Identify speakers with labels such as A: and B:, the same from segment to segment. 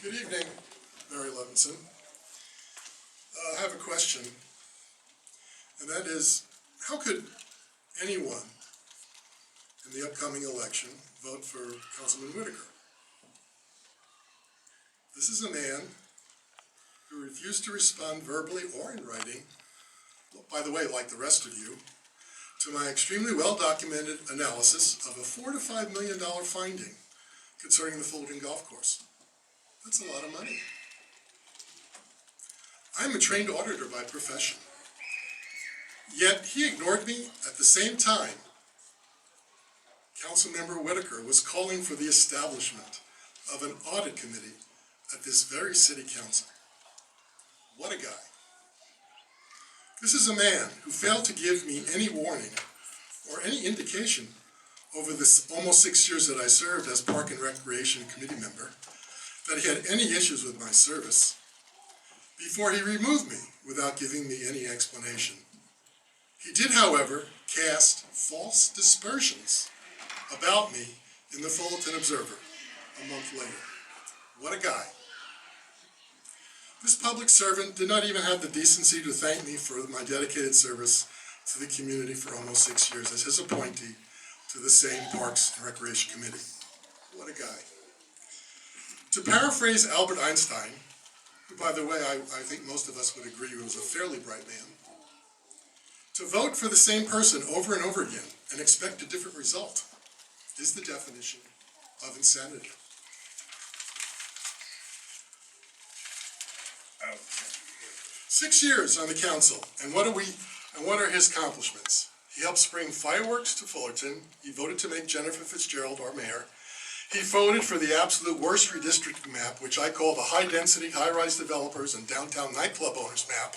A: Good evening, Mary Levinson. I have a question, and that is, how could anyone in the upcoming election vote for Councilman Whitaker? This is a man who refused to respond verbally or in writing, by the way, like the rest of you, to my extremely well-documented analysis of a $4 to $5 million finding concerning the Fullerton golf course. That's a lot of money. I'm a trained auditor by profession. Yet he ignored me at the same time Councilmember Whitaker was calling for the establishment of an audit committee at this very city council. What a guy. This is a man who failed to give me any warning or any indication over this almost 6 years that I served as Park and Recreation Committee member that he had any issues with my service before he removed me without giving me any explanation. He did, however, cast false dispersions about me in the Fullerton Observer a month later. What a guy. This public servant did not even have the decency to thank me for my dedicated service to the community for almost 6 years as his appointee to the same Parks and Recreation Committee. What a guy. To paraphrase Albert Einstein, who, by the way, I think most of us would agree was a fairly bright man, to vote for the same person over and over again and expect a different result is the definition of insanity. Okay. 6 years on the council, and what are his accomplishments? He helped bring fireworks to Fullerton. He voted to make Jennifer Fitzgerald our mayor. He voted for the absolute worst redistricting map, which I call the high-density, high-rise developers and downtown nightclub owners map.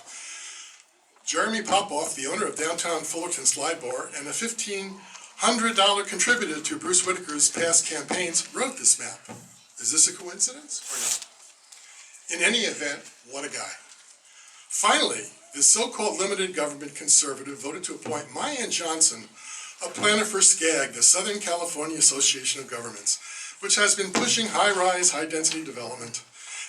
A: Jeremy Popoff, the owner of downtown Fullerton Slide Bar, and a $1,500 contributor to Bruce Whitaker's past campaigns, wrote this map. Is this a coincidence or not? In any event, what a guy. Finally, this so-called limited government conservative voted to appoint Mayan Johnson, a planner for SCAG, the Southern California Association of Governments, which has been pushing high-rise, high-density development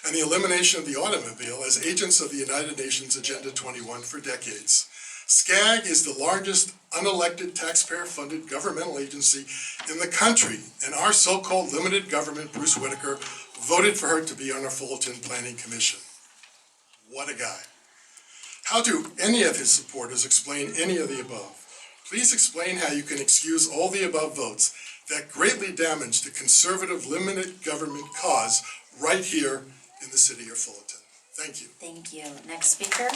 A: and the elimination of the automobile as agents of the United Nations Agenda 21 for decades. SCAG is the largest unelected taxpayer-funded governmental agency in the country, and our so-called limited government, Bruce Whitaker, voted for her to be on our Fullerton Planning Commission. What a guy. How do any of his supporters explain any of the above? Please explain how you can excuse all the above votes that greatly damage the conservative limited government cause right here in the city of Fullerton. Thank you.
B: Thank you. Next speaker.